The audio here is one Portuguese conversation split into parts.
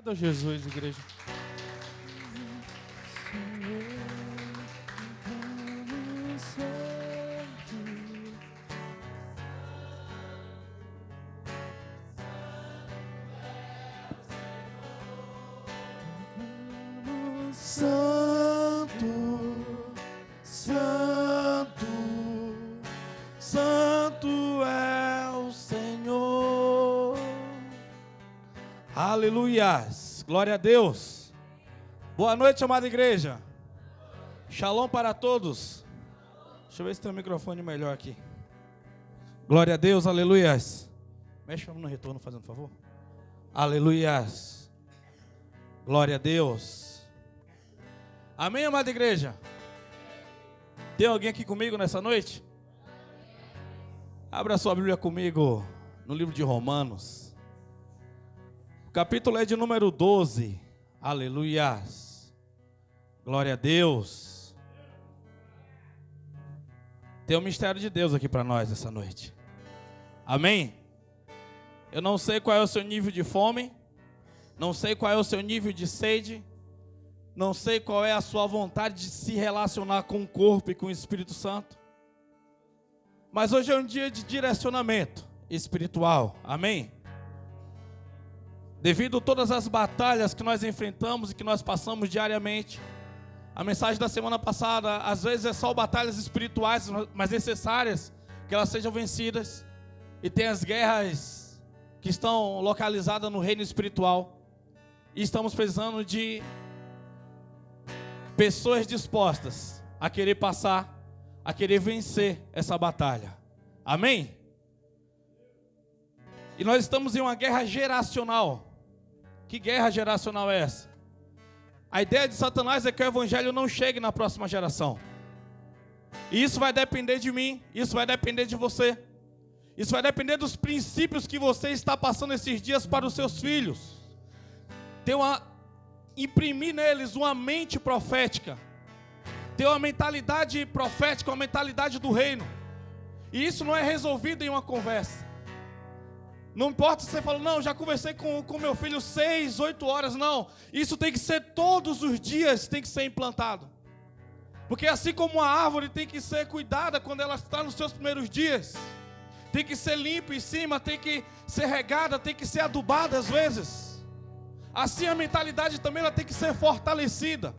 Aplauda Jesus, igreja. Santo, Santo, Santo é o Senhor. Aleluias, glória a Deus. Boa noite, amada igreja. Shalom para todos. Deixa eu ver se tem um microfone melhor aqui. Glória a Deus, aleluias. Mexe no retorno, fazendo favor. Aleluias. Glória a Deus. Amém, amada igreja? Tem alguém aqui comigo nessa noite? Abra sua Bíblia comigo no livro de Romanos. O capítulo é de número 12. Aleluias. Glória a Deus. Tem um mistério de Deus aqui para nós essa noite. Amém? Eu não sei qual é o seu nível de fome. Não sei qual é o seu nível de sede. Não sei qual é a sua vontade de se relacionar com o corpo e com o Espírito Santo. Mas hoje é um dia de direcionamento espiritual. Amém? Devido a todas as batalhas que nós enfrentamos e que nós passamos diariamente, a mensagem da semana passada, às vezes é só batalhas espirituais, mas necessárias que elas sejam vencidas. E tem as guerras que estão localizadas no reino espiritual. E estamos precisando de pessoas dispostas a querer passar, a querer vencer essa batalha. Amém? E nós estamos em uma guerra geracional. Que guerra geracional é essa? A ideia de Satanás é que o evangelho não chegue na próxima geração. E isso vai depender de mim, isso vai depender de você. Isso vai depender dos princípios que você está passando esses dias para os seus filhos. Imprimir neles uma mente profética, ter uma mentalidade profética, uma mentalidade do reino. E isso não é resolvido em uma conversa. Não importa se você fala, não, já conversei com meu filho 6, 8 horas, não. Isso tem que ser todos os dias, tem que ser implantado. Porque assim como a árvore tem que ser cuidada quando ela está nos seus primeiros dias, tem que ser limpa em cima, tem que ser regada, tem que ser adubada às vezes. Assim a mentalidade também ela tem que ser fortalecida.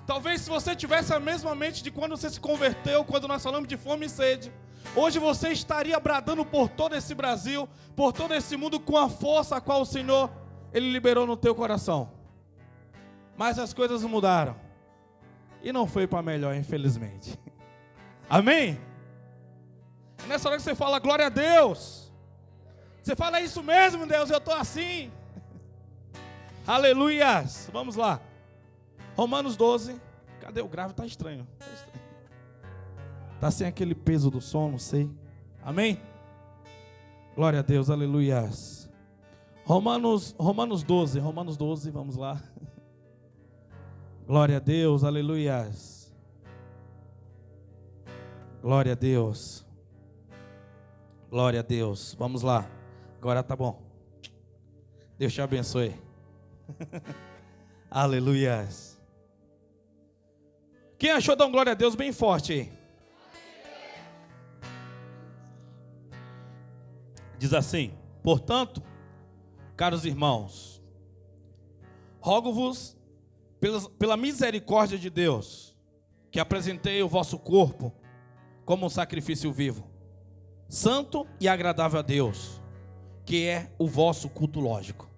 Talvez se você tivesse a mesma mente de quando você se converteu, quando nós falamos de fome e sede, hoje você estaria bradando por todo esse Brasil, por todo esse mundo com a força a qual o Senhor Ele liberou no teu coração. Mas as coisas mudaram. E não foi para melhor, infelizmente. Amém? Nessa hora que você fala, glória a Deus. Você fala, é isso mesmo, Deus, eu estou assim. Aleluias, vamos lá. Romanos 12. Cadê o grave? Está estranho. Está sem aquele peso do som, não sei. Amém? Glória a Deus, aleluias. Romanos 12, vamos lá. Glória a Deus, aleluias. Glória a Deus. Glória a Deus, vamos lá. Agora tá bom. Deus te abençoe. Aleluias. Quem achou dar um glória a Deus bem forte aí? Diz assim: portanto, caros irmãos, rogo-vos pela misericórdia de Deus, que apresentei o vosso corpo como um sacrifício vivo, santo e agradável a Deus, que é o vosso culto lógico.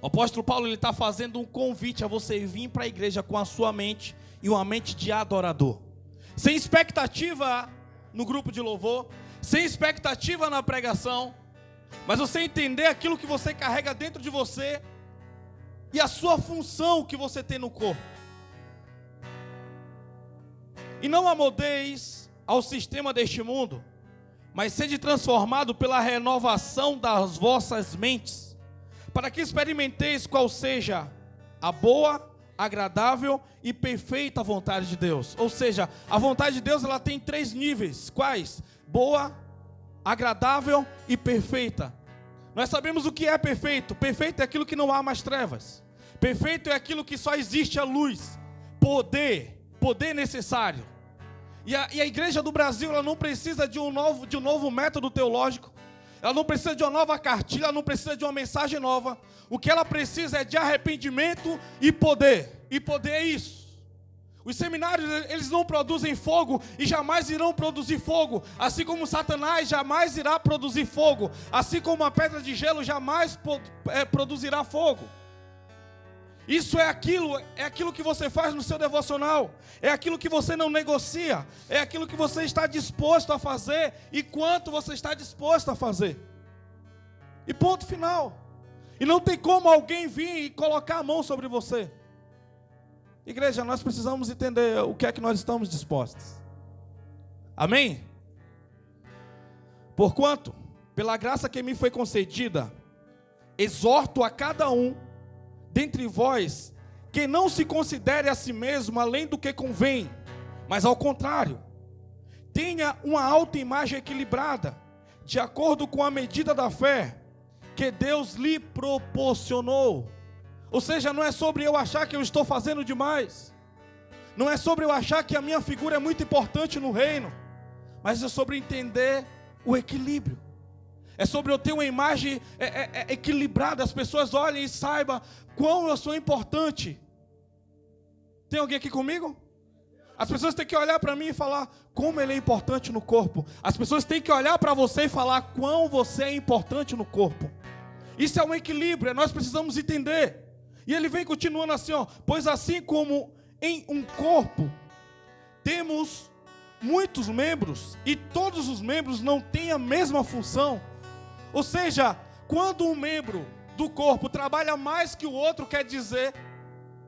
O apóstolo Paulo está fazendo um convite a você vir para a igreja com a sua mente e uma mente de adorador, sem expectativa no grupo de louvor, sem expectativa na pregação, mas você entender aquilo que você carrega dentro de você e a sua função que você tem no corpo. E não amoldeis ao sistema deste mundo, mas sede transformado pela renovação das vossas mentes, para que experimenteis qual seja a boa, agradável e perfeita vontade de Deus. Ou seja, a vontade de Deus ela tem 3 níveis. Quais? Boa, agradável e perfeita. Nós sabemos o que é perfeito. Perfeito é aquilo que não há mais trevas. Perfeito é aquilo que só existe a luz. Poder necessário. E a igreja do Brasil, ela não precisa de um novo método teológico. Ela não precisa de uma nova cartilha, ela não precisa de uma mensagem nova. O que ela precisa é de arrependimento e poder. E poder é isso. Os seminários, eles não produzem fogo e jamais irão produzir fogo. Assim como Satanás jamais irá produzir fogo. Assim como a pedra de gelo jamais produzirá fogo. Isso é aquilo que você faz no seu devocional. É aquilo que você não negocia. É aquilo que você está disposto a fazer e quanto você está disposto a fazer. E ponto final. E não tem como alguém vir e colocar a mão sobre você. Igreja, nós precisamos entender o que é que nós estamos dispostos. Amém? Porquanto, pela graça que me foi concedida, exorto a cada um dentre vós que não se considere a si mesmo além do que convém, mas ao contrário, tenha uma autoimagem equilibrada, de acordo com a medida da fé que Deus lhe proporcionou. Ou seja, não é sobre eu achar que eu estou fazendo demais. Não é sobre eu achar que a minha figura é muito importante no reino. Mas é sobre entender o equilíbrio. É sobre eu ter uma imagem equilibrada. As pessoas olhem e saibam quão eu sou importante. Tem alguém aqui comigo? As pessoas têm que olhar para mim e falar como ele é importante no corpo. As pessoas têm que olhar para você e falar quão você é importante no corpo. Isso é um equilíbrio, nós precisamos entender. E ele vem continuando assim, pois assim como em um corpo temos muitos membros e todos os membros não têm a mesma função. Ou seja, quando um membro do corpo trabalha mais que o outro, quer dizer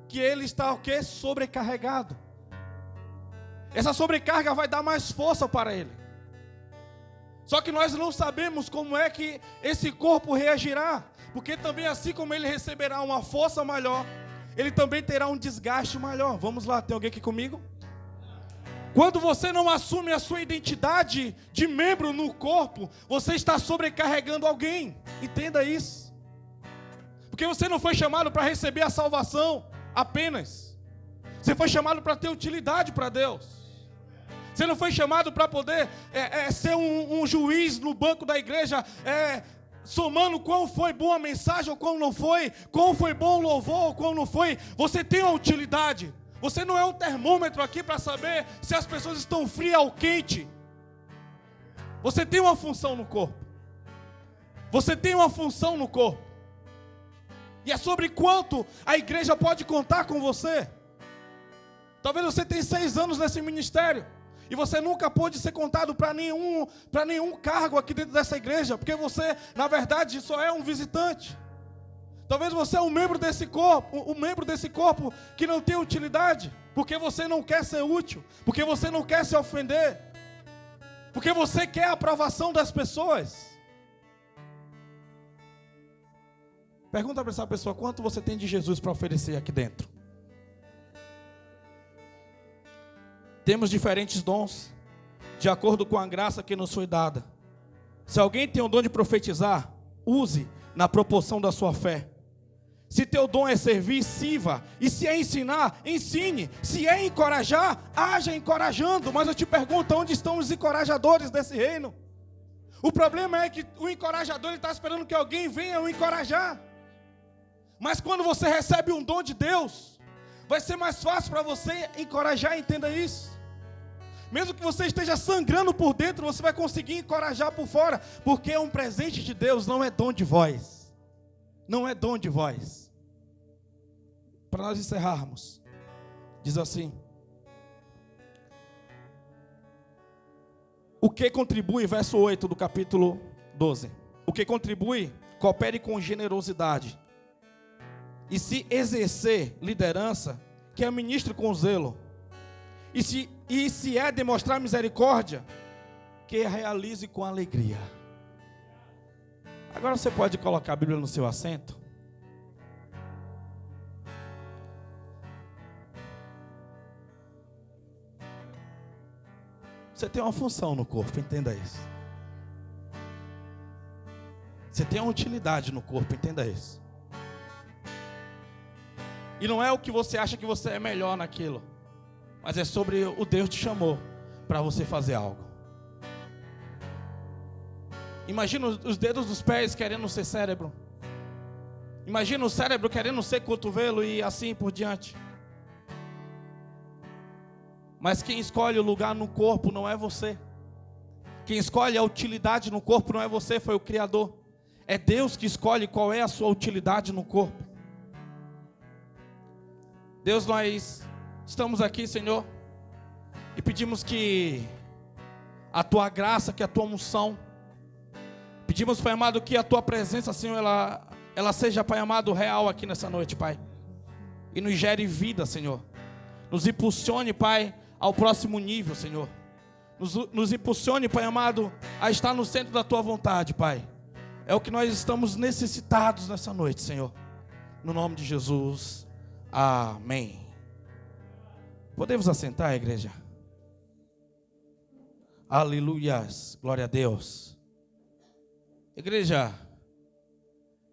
que ele está o quê? Sobrecarregado. Essa sobrecarga vai dar mais força para ele. Só que nós não sabemos como é que esse corpo reagirá. Porque também assim como ele receberá uma força maior, ele também terá um desgaste maior. Vamos lá, tem alguém aqui comigo? Quando você não assume a sua identidade de membro no corpo, você está sobrecarregando alguém. Entenda isso. Porque você não foi chamado para receber a salvação apenas. Você foi chamado para ter utilidade para Deus. Você não foi chamado para poder ser um juiz no banco da igreja, somando quão foi boa a mensagem ou quão não foi, quão foi bom o louvor ou quão não foi. Você tem uma utilidade. Você não é um termômetro aqui para saber se as pessoas estão frias ou quentes. Você tem uma função no corpo. Você tem uma função no corpo. E é sobre quanto a igreja pode contar com você. Talvez você tenha 6 anos nesse ministério e você nunca pôde ser contado para nenhum cargo aqui dentro dessa igreja, porque você, na verdade, só é um visitante. Talvez você é um membro desse corpo que não tem utilidade, porque você não quer ser útil, porque você não quer se ofender, porque você quer a aprovação das pessoas. Pergunta para essa pessoa, quanto você tem de Jesus para oferecer aqui dentro? Temos diferentes dons, de acordo com a graça que nos foi dada. Se alguém tem o dom de profetizar, use na proporção da sua fé. Se teu dom é servir, sirva. E se é ensinar, ensine. Se é encorajar, haja encorajando. Mas eu te pergunto, onde estão os encorajadores desse reino? O problema é que o encorajador está esperando que alguém venha o encorajar. Mas quando você recebe um dom de Deus, vai ser mais fácil para você encorajar, entenda isso. Mesmo que você esteja sangrando por dentro, você vai conseguir encorajar por fora, porque um presente de Deus não é dom de voz. Não é dom de voz. Para nós encerrarmos, diz assim: o que contribui, verso 8 do capítulo 12. O que contribui, coopere com generosidade. E se exercer liderança, que administre com zelo. E se é demonstrar misericórdia, que realize com alegria. Agora você pode colocar a Bíblia no seu assento. Você tem uma função no corpo, entenda isso. Você tem uma utilidade no corpo, entenda isso. E não é o que você acha que você é melhor naquilo, mas é sobre o Deus te chamou para você fazer algo. Imagina os dedos dos pés querendo ser cérebro. Imagina o cérebro querendo ser cotovelo e assim por diante. Mas quem escolhe o lugar no corpo não é você. Quem escolhe a utilidade no corpo não é você, foi o Criador. É Deus que escolhe qual é a sua utilidade no corpo. Deus, nós estamos aqui, Senhor, e pedimos que a Tua graça, que a Tua unção, pedimos, Pai amado, que a Tua presença, Senhor, ela seja, Pai amado, real aqui nessa noite, Pai. E nos gere vida, Senhor. Nos impulsione, Pai, ao próximo nível, Senhor. Nos impulsione, Pai amado, a estar no centro da Tua vontade, Pai. É o que nós estamos necessitados nessa noite, Senhor. No nome de Jesus, amém. Podemos assentar, igreja? Aleluias, glória a Deus. Igreja,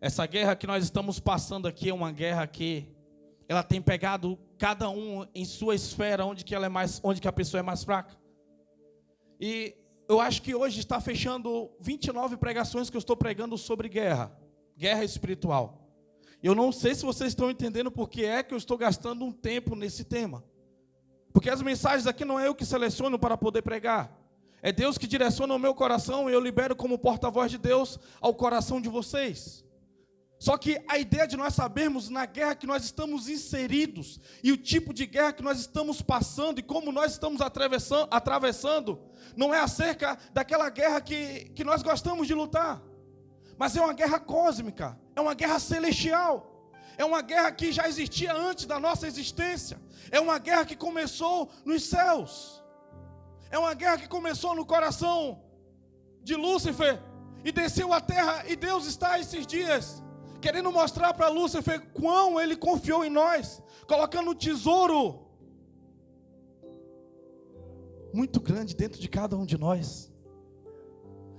essa guerra que nós estamos passando aqui é uma guerra que ela tem pegado cada um em sua esfera, onde que a pessoa é mais fraca. E eu acho que hoje está fechando 29 pregações que eu estou pregando sobre guerra espiritual. Eu não sei se vocês estão entendendo porque é que eu estou gastando um tempo nesse tema. Porque as mensagens aqui não é eu que seleciono para poder pregar. É Deus que direciona o meu coração e eu libero como porta-voz de Deus ao coração de vocês. Só que a ideia de nós sabermos na guerra que nós estamos inseridos e o tipo de guerra que nós estamos passando e como nós estamos atravessando não é acerca daquela guerra que nós gostamos de lutar, mas é uma guerra cósmica, é uma guerra celestial, é uma guerra que já existia antes da nossa existência, é uma guerra que começou nos céus, é uma guerra que começou no coração de Lúcifer e desceu à terra, e Deus está esses dias querendo mostrar para Lúcifer quão ele confiou em nós, colocando um tesouro muito grande dentro de cada um de nós.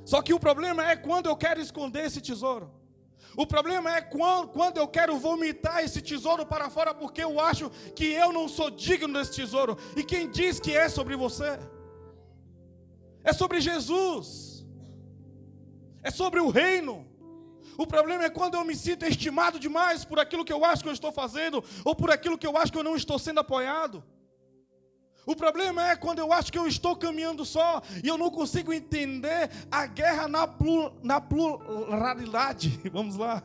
Só que o problema é quando eu quero esconder esse tesouro. O problema é quando eu quero vomitar esse tesouro para fora, porque eu acho que eu não sou digno desse tesouro. E quem diz que é sobre você? É sobre Jesus. É sobre o reino. O problema é quando eu me sinto estimado demais por aquilo que eu acho que eu estou fazendo, ou por aquilo que eu acho que eu não estou sendo apoiado. O problema é quando eu acho que eu estou caminhando só, e eu não consigo entender a guerra na pluralidade. Vamos lá.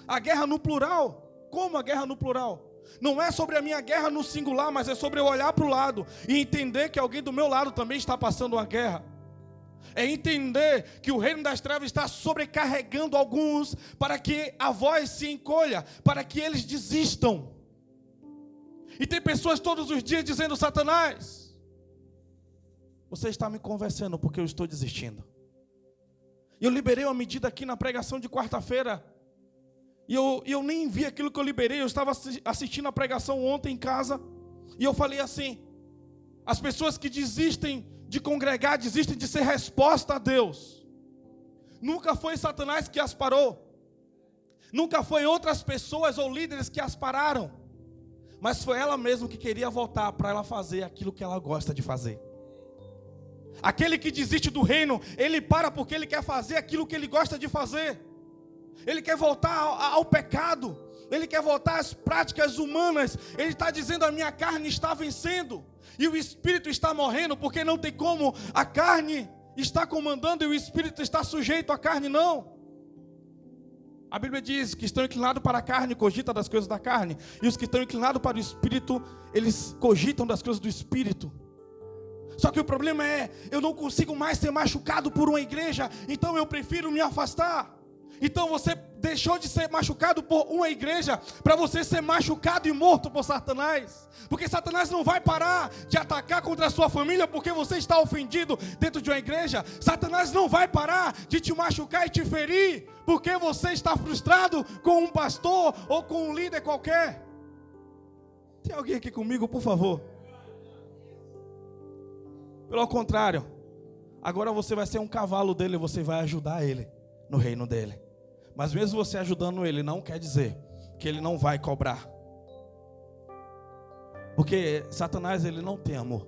A guerra no plural. Como a guerra no plural? Não é sobre a minha guerra no singular, mas é sobre eu olhar para o lado e entender que alguém do meu lado também está passando uma guerra. É entender que o reino das trevas está sobrecarregando alguns para que a voz se encolha, para que eles desistam. E tem pessoas todos os dias dizendo: Satanás, você está me convencendo porque eu estou desistindo. E eu liberei uma medida aqui na pregação de quarta-feira, e eu nem vi aquilo que eu liberei. Eu estava assistindo a pregação ontem em casa, e eu falei assim: as pessoas que desistem de congregar, desistem de ser resposta a Deus. Nunca foi Satanás que as parou, nunca foi outras pessoas ou líderes que as pararam, mas foi ela mesma que queria voltar para ela fazer aquilo que ela gosta de fazer. Aquele que desiste do reino, ele para porque ele quer fazer aquilo que ele gosta de fazer. Ele quer voltar ao pecado, ele quer voltar às práticas humanas. Ele está dizendo: a minha carne está vencendo e o espírito está morrendo, porque não tem como a carne está comandando e o espírito está sujeito à carne, não. A Bíblia diz que estão inclinados para a carne, cogitam das coisas da carne, e os que estão inclinados para o espírito, eles cogitam das coisas do espírito. Só que o problema é, eu não consigo mais ser machucado por uma igreja, então eu prefiro me afastar. Então você deixou de ser machucado por uma igreja para você ser machucado e morto por Satanás. Porque Satanás não vai parar de atacar contra a sua família porque você está ofendido dentro de uma igreja. Satanás não vai parar de te machucar e te ferir porque você está frustrado com um pastor ou com um líder qualquer. Tem alguém aqui comigo, por favor? Pelo contrário, agora você vai ser um cavalo dele e você vai ajudar ele no reino dele. Mas mesmo você ajudando ele, não quer dizer que ele não vai cobrar. Porque Satanás, ele não tem amor.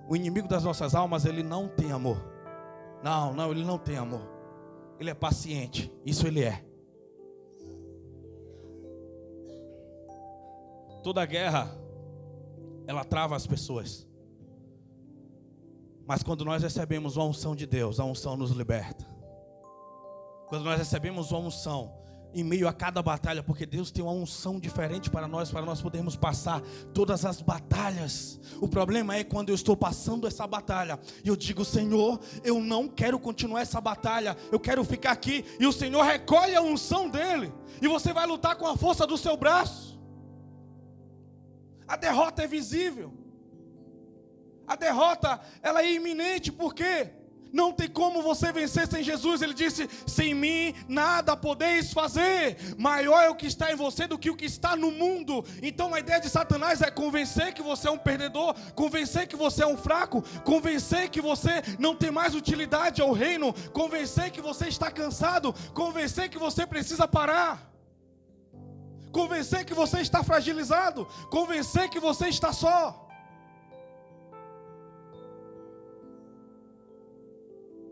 O inimigo das nossas almas, ele não tem amor. Não, ele não tem amor. Ele é paciente, isso ele é. Toda guerra, ela trava as pessoas. Mas quando nós recebemos a unção de Deus, a unção nos liberta. Quando nós recebemos uma unção em meio a cada batalha, porque Deus tem uma unção diferente para nós podermos passar todas as batalhas. O problema é quando eu estou passando essa batalha e eu digo: Senhor, eu não quero continuar essa batalha, eu quero ficar aqui. E o Senhor recolhe a unção dele, e você vai lutar com a força do seu braço. A derrota é visível. A derrota, ela é iminente, porque não tem como você vencer sem Jesus. Ele disse: sem mim nada podeis fazer. Maior é o que está em você do que o que está no mundo. Então a ideia de Satanás é convencer que você é um perdedor, convencer que você é um fraco, convencer que você não tem mais utilidade ao reino, convencer que você está cansado, convencer que você precisa parar, convencer que você está fragilizado, convencer que você está só.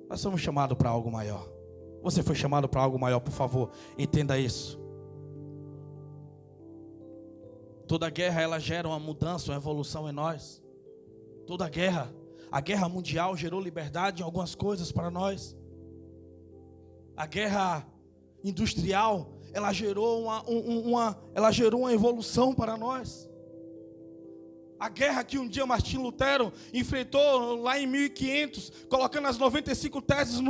Nós somos chamados para algo maior. Você foi chamado para algo maior, por favor, entenda isso. Toda guerra, ela gera uma mudança, uma evolução em nós. Toda guerra, a guerra mundial gerou liberdade em algumas coisas para nós. A guerra industrial, ela gerou uma evolução para nós. A guerra que um dia Martinho Lutero enfrentou lá em 1500, colocando as 95 teses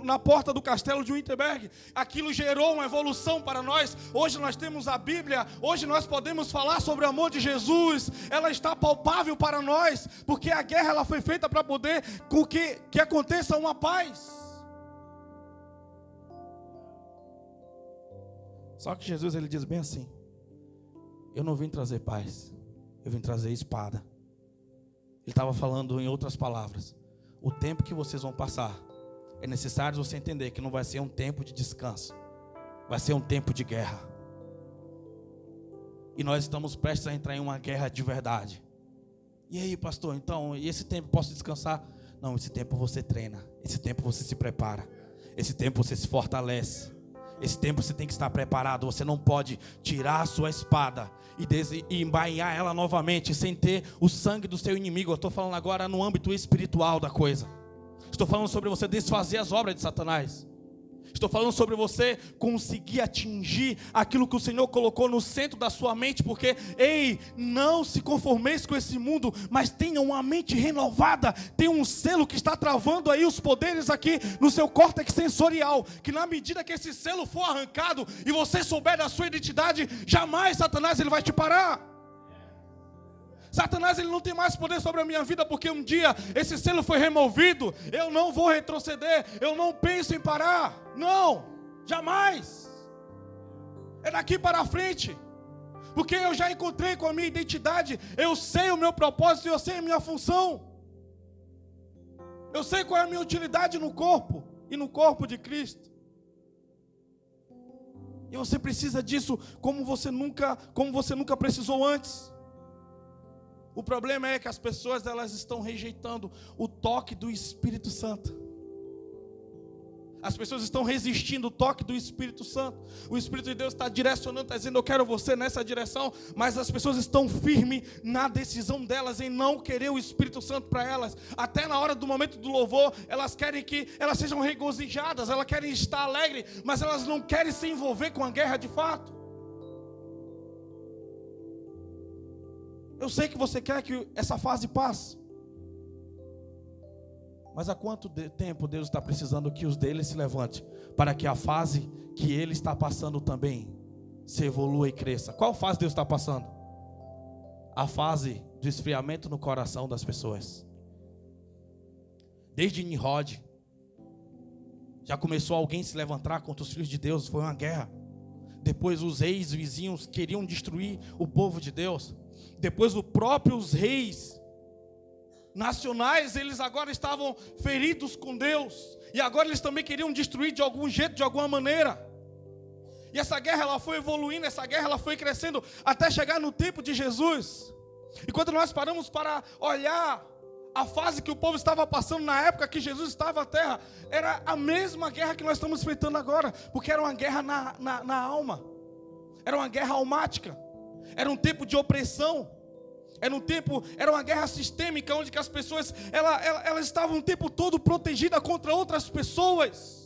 na porta do castelo de Wittenberg, aquilo gerou uma evolução para nós. Hoje nós temos a Bíblia, hoje nós podemos falar sobre o amor de Jesus, ela está palpável para nós, porque a guerra ela foi feita para poder com que aconteça uma paz. Só que Jesus, ele diz bem assim: eu não vim trazer paz, eu vim trazer espada. Ele estava falando em outras palavras: o tempo que vocês vão passar, é necessário você entender que não vai ser um tempo de descanso, vai ser um tempo de guerra. E nós estamos prestes a entrar em uma guerra de verdade. E aí, pastor, então, e esse tempo posso descansar? Não, esse tempo você treina, esse tempo você se prepara, esse tempo você se fortalece. Esse tempo você tem que estar preparado. Você não pode tirar a sua espada e embainhar ela novamente sem ter o sangue do seu inimigo. Eu estou falando agora no âmbito espiritual da coisa. Estou falando sobre você desfazer as obras de Satanás. Estou falando sobre você conseguir atingir aquilo que o Senhor colocou no centro da sua mente. Porque, ei, não se conformeis com esse mundo, mas tenha uma mente renovada. Tem um selo que está travando aí os poderes aqui no seu córtex sensorial, que na medida que esse selo for arrancado e você souber da sua identidade, jamais Satanás ele vai te parar. Satanás ele não tem mais poder sobre a minha vida, porque um dia esse selo foi removido. Eu não vou retroceder, eu não penso em parar. Não, jamais. É daqui para frente. Porque eu já encontrei com a minha identidade. Eu sei o meu propósito, eu sei a minha função. Eu sei qual é a minha utilidade no corpo e no corpo de Cristo. E você precisa disso como você nunca precisou antes. O problema é que as pessoas elas estão rejeitando o toque do Espírito Santo. As pessoas estão resistindo o toque do Espírito Santo. O Espírito de Deus está direcionando, está dizendo: eu quero você nessa direção. Mas as pessoas estão firmes na decisão delas em não querer o Espírito Santo para elas. Até na hora do momento do louvor, elas querem que elas sejam regozijadas, elas querem estar alegres, mas elas não querem se envolver com a guerra de fato. Eu sei que você quer que essa fase passe. Mas há quanto tempo Deus está precisando que os dele se levante para que a fase que ele está passando também se evolua e cresça? Qual fase Deus está passando? A fase do esfriamento no coração das pessoas. Desde Nimrod, já começou alguém se levantar contra os filhos de Deus, foi uma guerra. Depois os reis vizinhos queriam destruir o povo de Deus. Depois os próprios reis nacionais, eles agora estavam feridos com Deus. E agora eles também queriam destruir de algum jeito, de alguma maneira. E essa guerra ela foi evoluindo, essa guerra ela foi crescendo até chegar no tempo de Jesus. E quando nós paramos para olhar a fase que o povo estava passando na época que Jesus estava na terra, era a mesma guerra que nós estamos enfrentando agora, porque era uma guerra na alma, era uma guerra almática, era um tempo de opressão, era uma guerra sistêmica, onde que as pessoas elas estavam o tempo todo protegidas contra outras pessoas.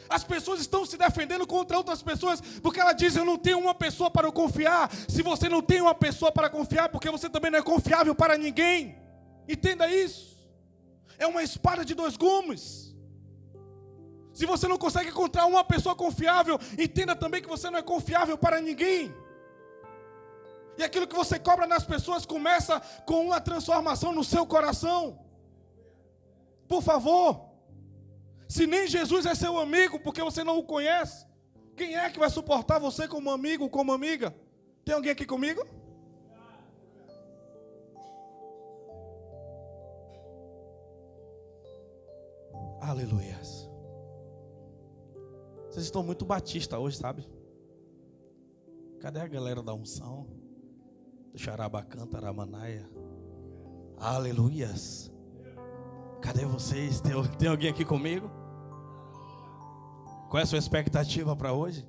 As pessoas estão se defendendo contra outras pessoas, porque ela diz: eu não tenho uma pessoa para eu confiar. Se você não tem uma pessoa para confiar, porque você também não é confiável para ninguém. Entenda isso. É uma espada de dois gumes. Se você não consegue encontrar uma pessoa confiável, entenda também que você não é confiável para ninguém. E aquilo que você cobra nas pessoas começa com uma transformação no seu coração. Por favor. Se nem Jesus é seu amigo, porque você não o conhece, quem é que vai suportar você como amigo, como amiga? Tem alguém aqui comigo? Aleluia. Vocês estão muito batista hoje, sabe? Cadê a galera da unção? Do Xarabacanta, Aramanaia. Aleluias. Cadê vocês? Tem alguém aqui comigo? Qual é a sua expectativa para hoje?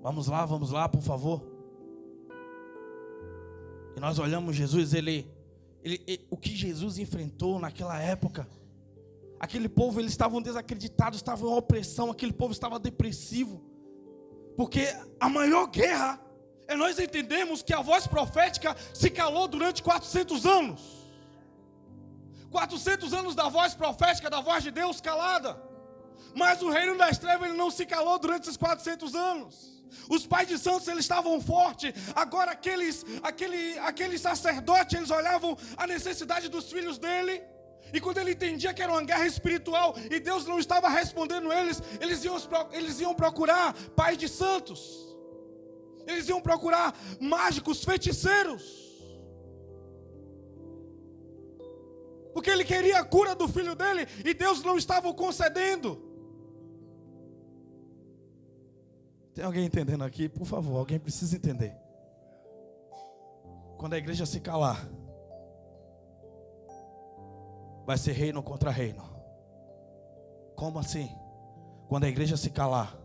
Vamos lá, por favor. E nós olhamos Jesus, o que Jesus enfrentou naquela época. Aquele povo, eles estavam desacreditados, estavam em opressão, aquele povo estava depressivo. Porque a maior guerra é nós entendermos que a voz profética se calou durante 400 anos. 400 anos da voz profética, da voz de Deus calada. Mas o reino das trevas ele não se calou durante esses 400 anos. Os pais de santos eles estavam fortes. Agora aqueles sacerdotes eles olhavam a necessidade dos filhos dele. E quando ele entendia que era uma guerra espiritual e Deus não estava respondendo eles iam procurar pais de santos. Eles iam procurar mágicos, feiticeiros. Porque ele queria a cura do filho dele e Deus não estava o concedendo. Tem alguém entendendo aqui? Por favor, alguém precisa entender. Quando a igreja se calar, vai ser reino contra reino. Como assim? Quando a igreja se calar,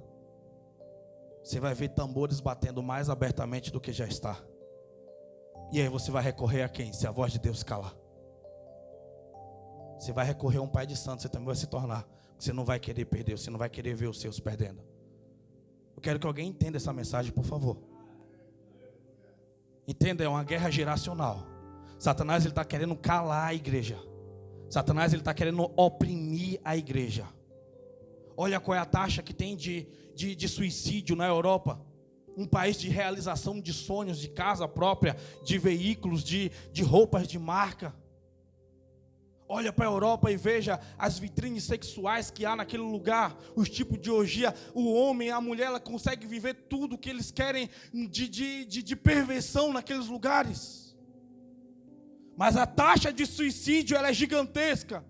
você vai ver tambores batendo mais abertamente do que já está. E aí você vai recorrer a quem? Se a voz de Deus calar. Você vai recorrer a um pai de santo, você também vai se tornar. Você não vai querer perder, você não vai querer ver os seus perdendo. Eu quero que alguém entenda essa mensagem, por favor. Entenda, é uma guerra geracional. Satanás ele está querendo calar a igreja. Satanás ele está querendo oprimir a igreja. Olha qual é a taxa que tem de suicídio na Europa. Um país de realização de sonhos, de casa própria, de veículos, de roupas de marca. Olha para a Europa e veja as vitrines sexuais que há naquele lugar, os tipos de orgia. O homem, a mulher, ela consegue viver tudo o que eles querem de perversão naqueles lugares. Mas a taxa de suicídio ela é gigantesca.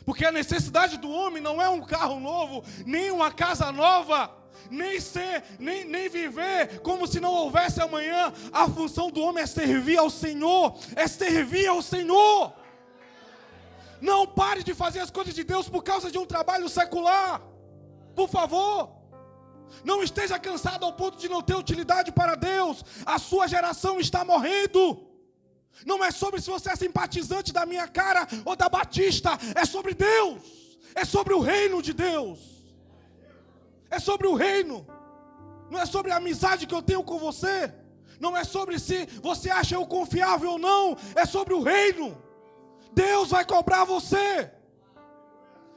Porque a necessidade do homem não é um carro novo, nem uma casa nova, nem viver como se não houvesse amanhã. A função do homem é servir ao Senhor, é servir ao Senhor. Não pare de fazer as coisas de Deus por causa de um trabalho secular. Por favor. Não esteja cansado ao ponto de não ter utilidade para Deus. A sua geração está morrendo. Não é sobre se você é simpatizante da minha cara ou da Batista. É sobre Deus. É sobre o reino de Deus. É sobre o reino. Não é sobre a amizade que eu tenho com você. Não é sobre se você acha eu confiável ou não. É sobre o reino. Deus vai cobrar você.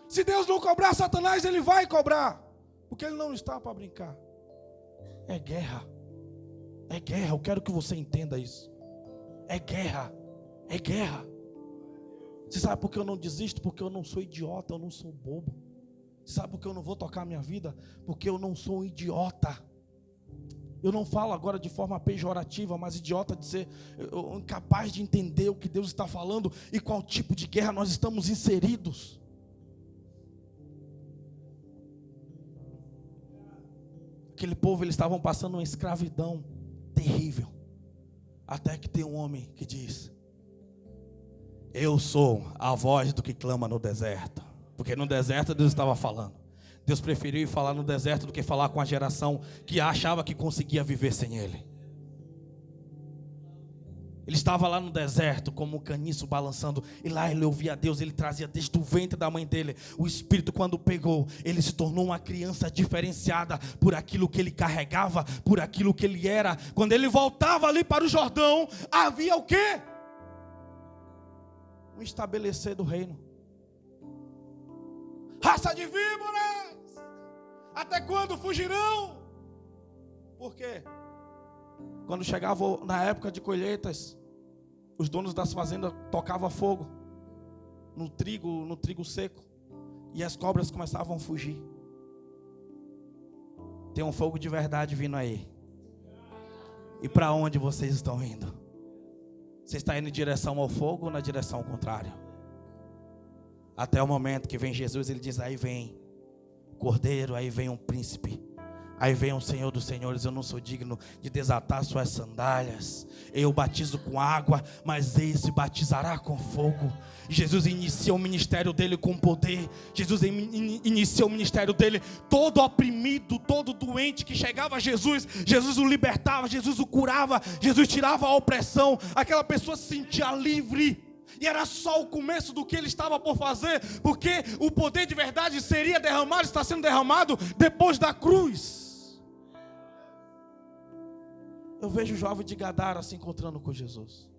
Se Deus não cobrar Satanás, ele vai cobrar. Porque ele não está para brincar. É guerra. É guerra, eu quero que você entenda isso. É guerra. É guerra. Você sabe por que eu não desisto? Porque eu não sou idiota, eu não sou bobo. Você sabe por que eu não vou tocar a minha vida? Porque eu não sou um idiota. Eu não falo agora de forma pejorativa, mas idiota de ser incapaz de entender o que Deus está falando e qual tipo de guerra nós estamos inseridos. aquele povo, eles estavam passando uma escravidão terrível. Até que tem um homem que diz: eu sou a voz do que clama no deserto. Porque no deserto Deus estava falando. Deus preferiu ir falar no deserto do que falar com a geração que achava que conseguia viver sem Ele. Ele estava lá no deserto como um caniço balançando. E lá ele ouvia a Deus. Ele trazia desde o ventre da mãe dele. O Espírito, quando pegou, ele se tornou uma criança diferenciada por aquilo que ele carregava, por aquilo que ele era. Quando ele voltava ali para o Jordão, havia o quê? Um estabelecer do reino. Raça de víboras, até quando fugirão? Por quê? Quando chegava na época de colheitas, os donos das fazendas tocavam fogo no trigo seco, e as cobras começavam a fugir. Tem um fogo de verdade vindo aí. E para onde vocês estão indo? Você está indo em direção ao fogo ou na direção contrária? Até o momento que vem Jesus, ele diz: aí vem o Cordeiro, aí vem um príncipe. Aí vem o Senhor dos Senhores. Eu não sou digno de desatar suas sandálias. Eu batizo com água, mas esse batizará com fogo. Jesus inicia o ministério dele com poder. Jesus inicia o ministério dele. Todo oprimido, todo doente que chegava a Jesus, Jesus o libertava, Jesus o curava, Jesus tirava a opressão. Aquela pessoa se sentia livre. E era só o começo do que ele estava por fazer, porque o poder de verdade seria derramado, está sendo derramado depois da cruz. Eu vejo o jovem de Gadara se encontrando com Jesus.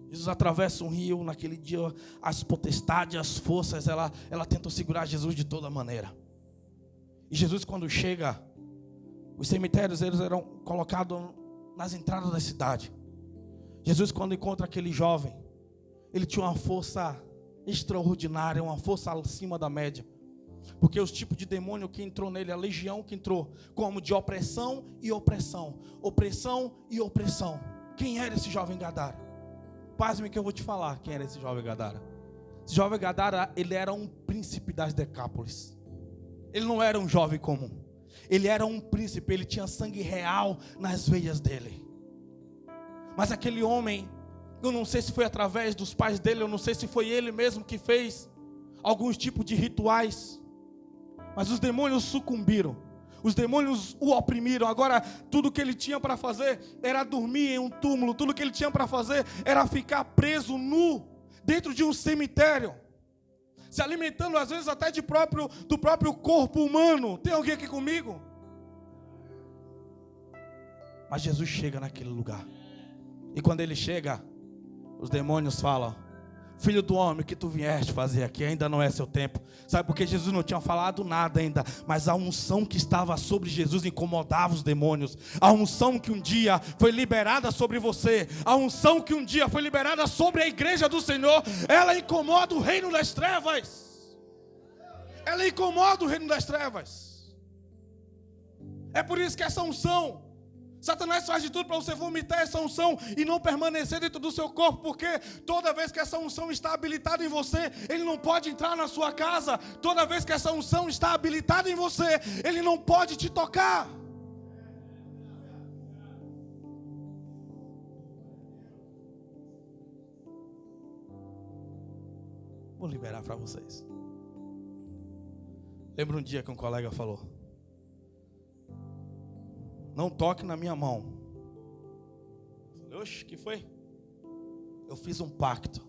Jesus atravessa um rio. Naquele dia as potestades, as forças, ela tentam segurar Jesus de toda maneira. E Jesus, quando chega, os cemitérios eles eram colocados nas entradas da cidade. Jesus, quando encontra aquele jovem, ele tinha uma força extraordinária, uma força acima da média. Porque os tipos de demônio que entrou nele, a legião que entrou, como de opressão e opressão, opressão e opressão. Quem era esse jovem Gadara? Pasme que eu vou te falar quem era esse jovem Gadara. Esse jovem Gadara, ele era um príncipe das Decápolis. Ele não era um jovem comum. Ele era um príncipe, ele tinha sangue real nas veias dele. Mas aquele homem, eu não sei se foi através dos pais dele, eu não sei se foi ele mesmo que fez alguns tipos de rituais. Mas os demônios sucumbiram. Os demônios o oprimiram. Agora tudo que ele tinha para fazer era dormir em um túmulo. Tudo que ele tinha para fazer era ficar preso nu dentro de um cemitério, se alimentando às vezes até do próprio corpo humano. Tem alguém aqui comigo? Mas Jesus chega naquele lugar. E quando ele chega, os demônios falam: filho do homem, o que tu vieste fazer aqui? Ainda não é seu tempo. Sabe por que Jesus não tinha falado nada ainda? Mas a unção que estava sobre Jesus incomodava os demônios. A unção que um dia foi liberada sobre você, a unção que um dia foi liberada sobre a igreja do Senhor, ela incomoda o reino das trevas. Ela incomoda o reino das trevas. É por isso que essa unção, Satanás faz de tudo para você vomitar essa unção e não permanecer dentro do seu corpo, porque toda vez que essa unção está habilitada em você, ele não pode entrar na sua casa. Toda vez que essa unção está habilitada em você, ele não pode te tocar. Vou liberar para vocês. Lembro um dia que um colega falou: não toque na minha mão. Eu falei: oxe, que foi? Eu fiz um pacto.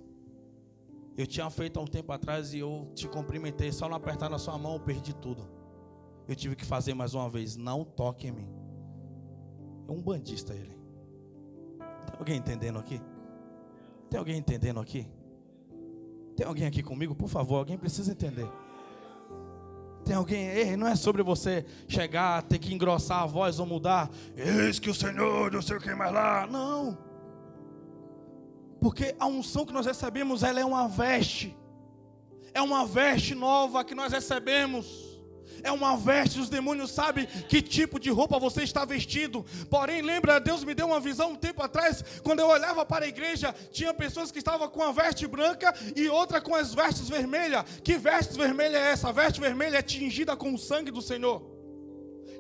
Eu tinha feito há um tempo atrás e eu te cumprimentei. Só não apertar na sua mão eu perdi tudo. Eu tive que fazer mais uma vez. Não toque em mim. É um bandista ele. Tem alguém entendendo aqui? Tem alguém entendendo aqui? Tem alguém aqui comigo? Por favor, alguém precisa entender. Tem alguém, não é sobre você chegar, ter que engrossar a voz ou mudar. Eis que o Senhor, não sei o que mais lá. Não. Porque a unção que nós recebemos, ela é uma veste. É uma veste nova que nós recebemos. É uma veste, os demônios sabem que tipo de roupa você está vestido. Porém, lembra, Deus me deu uma visão um tempo atrás, quando eu olhava para a igreja, tinha pessoas que estavam com a veste branca e outra com as vestes vermelhas. Que veste vermelha é essa? A veste vermelha é tingida com o sangue do Senhor.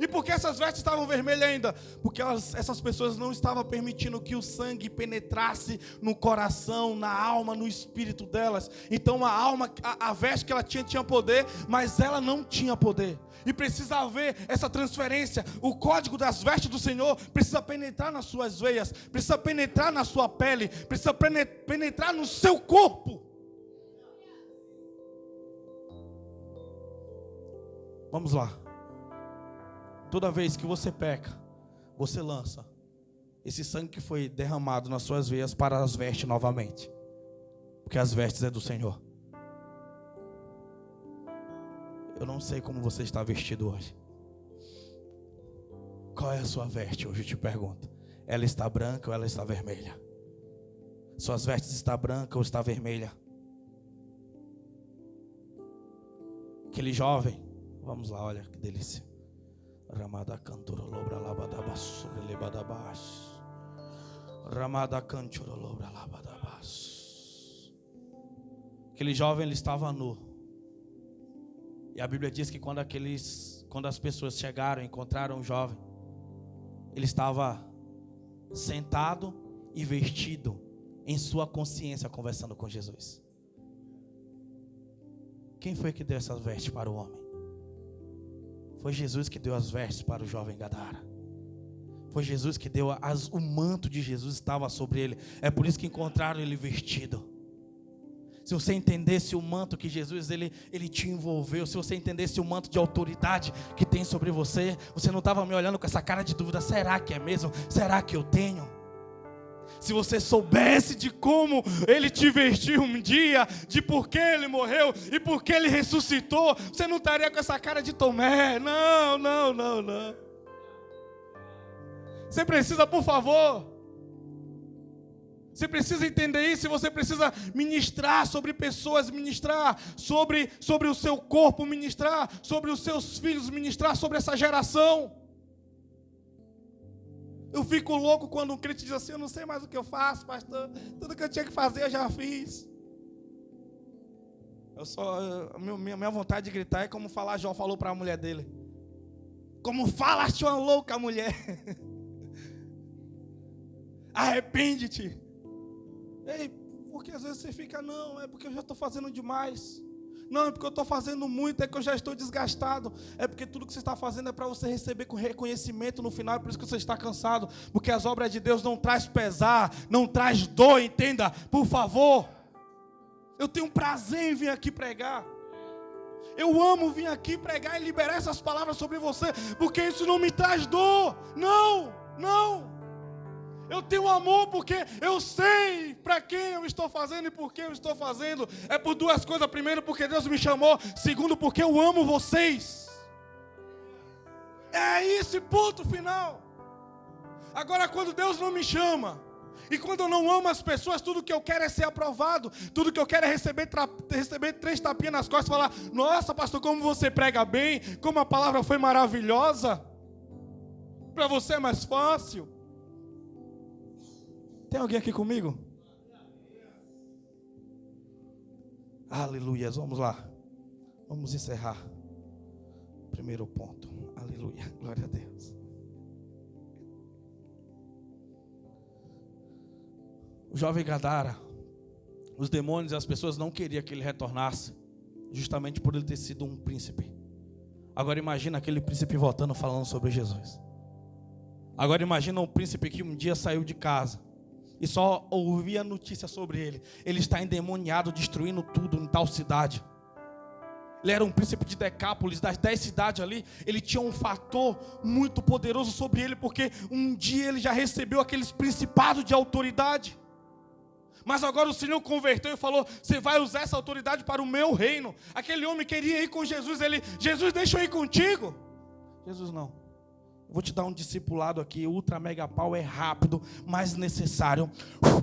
E por que essas vestes estavam vermelhas ainda? Porque essas pessoas não estavam permitindo que o sangue penetrasse no coração, na alma, no espírito delas. Então a alma, a veste que ela tinha poder, mas ela não tinha poder. E precisa haver essa transferência. O código das vestes do Senhor precisa penetrar nas suas veias, precisa penetrar na sua pele, precisa penetrar no seu corpo. Vamos lá. Toda vez que você peca, você lança esse sangue que foi derramado nas suas veias para as vestes novamente. Porque as vestes é do Senhor. Eu não sei como você está vestido hoje. Qual é a sua veste hoje, eu te pergunto. Ela está branca ou ela está vermelha? Suas vestes estão brancas ou está vermelha? Aquele jovem, vamos lá, olha que delícia. Ramada canturolobra labadabas, lebadabas. Ramada canturolobra labadabas. Aquele jovem, ele estava nu. E a Bíblia diz que quando as pessoas chegaram e encontraram o jovem, ele estava sentado e vestido em sua consciência, conversando com Jesus. Quem foi que deu essas vestes para o homem? Foi Jesus que deu as vestes para o jovem Gadara. Foi Jesus que deu o manto de Jesus estava sobre ele. É por isso que encontraram ele vestido. Se você entendesse o manto que Jesus ele te envolveu, se você entendesse o manto de autoridade que tem sobre você, você não estava me olhando com essa cara de dúvida: será que é mesmo? Será que eu tenho? Se você soubesse de como ele te vestiu um dia, de por que ele morreu e por que ele ressuscitou, você não estaria com essa cara de Tomé. Não. Você precisa, por favor, você precisa entender isso. Você precisa ministrar sobre pessoas, ministrar sobre o seu corpo, ministrar sobre os seus filhos, ministrar sobre essa geração. Eu fico louco quando um crente diz assim: eu não sei mais o que eu faço, pastor. Tudo que eu tinha que fazer eu já fiz. Minha vontade de gritar é como falar, Jó falou para a mulher dele. Como falaste uma louca mulher. Arrepende-te. Ei, porque às vezes você fica: não, é porque eu já estou fazendo demais. Não, é porque eu estou fazendo muito, é que eu já estou desgastado. É porque tudo que você está fazendo é para você receber com reconhecimento no final. É por isso que você está cansado. Porque as obras de Deus não traz pesar, não traz dor, entenda, por favor. Eu tenho prazer em vir aqui pregar. Eu amo vir aqui pregar e liberar essas palavras sobre você, porque isso não me traz dor. Não. Eu tenho amor porque eu sei para quem eu estou fazendo e por que eu estou fazendo. É por duas coisas: primeiro, porque Deus me chamou; segundo, porque eu amo vocês. É esse ponto final. Agora, quando Deus não me chama e quando eu não amo as pessoas, tudo que eu quero é ser aprovado, tudo que eu quero é receber 3 tapinhas nas costas e falar: nossa, pastor, como você prega bem, como a palavra foi maravilhosa. Para você é mais fácil. Tem alguém aqui comigo? Aleluia, vamos lá. Vamos encerrar. Primeiro ponto. Aleluia, glória a Deus. O jovem Gadara, os demônios e as pessoas não queriam que ele retornasse, justamente por ele ter sido um príncipe. Agora imagina aquele príncipe voltando falando sobre Jesus. Agora imagina um príncipe que um dia saiu de casa e só ouvia notícia sobre ele. Ele está endemoniado, destruindo tudo em tal cidade. Ele era um príncipe de Decápolis, das 10 cidades ali. Ele tinha um fator muito poderoso sobre ele, porque um dia ele já recebeu aqueles principados de autoridade. Mas agora o Senhor converteu e falou: você vai usar essa autoridade para o meu reino. Aquele homem queria ir com Jesus. Jesus, deixa eu ir contigo. Jesus, não. Vou te dar um discipulado aqui, ultra mega pau, é rápido, mas necessário.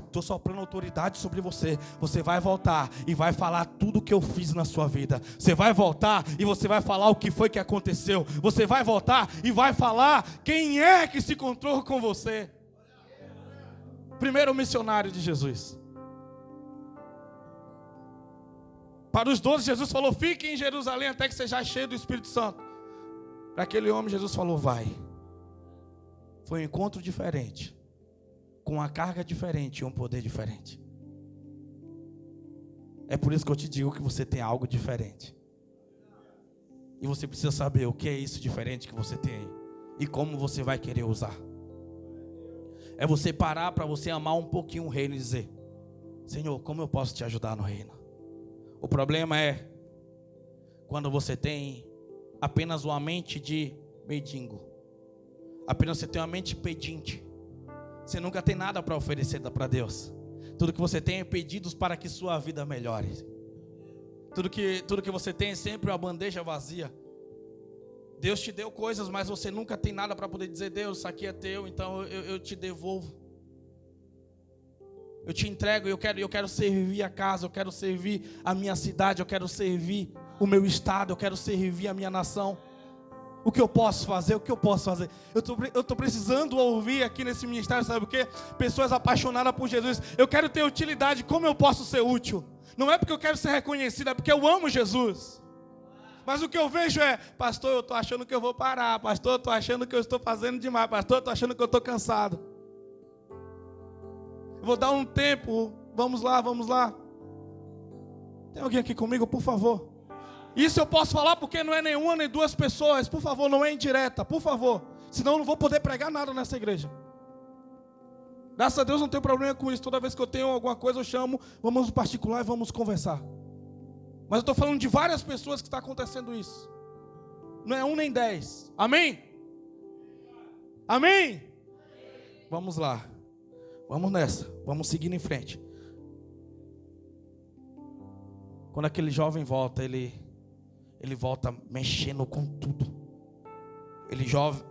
Estou soprando autoridade sobre você. Você vai voltar e vai falar tudo o que eu fiz na sua vida. Você vai voltar e você vai falar o que foi que aconteceu. Você vai voltar e vai falar quem é que se encontrou com você. Primeiro missionário de Jesus. Para os 12, Jesus falou: fiquem em Jerusalém até que seja cheio do Espírito Santo. Para aquele homem, Jesus falou, vai. Foi um encontro diferente, com uma carga diferente e um poder diferente. É por isso que eu te digo que você tem algo diferente. E você precisa saber o que é isso diferente que você tem aí. E como você vai querer usar. É você parar para você amar um pouquinho o reino e dizer, Senhor, como eu posso te ajudar no reino? O problema é quando você tem apenas uma mente de mendigo. Apenas você tem uma mente pedinte. Você nunca tem nada para oferecer para Deus. Tudo que você tem é pedidos para que sua vida melhore. Tudo que você tem é sempre uma bandeja vazia. Deus te deu coisas, mas você nunca tem nada para poder dizer, Deus, isso aqui é teu, então eu te devolvo. Eu te entrego, eu quero servir a casa, eu quero servir a minha cidade, eu quero servir o meu estado, eu quero servir a minha nação. O que eu posso fazer? O que eu posso fazer? Eu estou precisando ouvir aqui nesse ministério, sabe o quê? Pessoas apaixonadas por Jesus. Eu quero ter utilidade, como eu posso ser útil? Não é porque eu quero ser reconhecido, é porque eu amo Jesus. Mas o que eu vejo é, pastor, eu estou achando que eu vou parar. Pastor, eu estou achando que eu estou fazendo demais. Pastor, eu estou achando que eu estou cansado. Eu vou dar um tempo, vamos lá. Tem alguém aqui comigo, por favor? Isso eu posso falar porque não é nenhuma nem duas pessoas. Por favor, não é indireta, por favor. Senão eu não vou poder pregar nada nessa igreja. Graças a Deus não tenho problema com isso. Toda vez que eu tenho alguma coisa eu chamo, vamos no particular e vamos conversar. Mas eu estou falando de várias pessoas que está acontecendo isso. Não é 1 nem 10. Amém? Amém? Vamos lá. Vamos nessa. Vamos seguindo em frente. Quando aquele jovem volta, ele volta mexendo com tudo.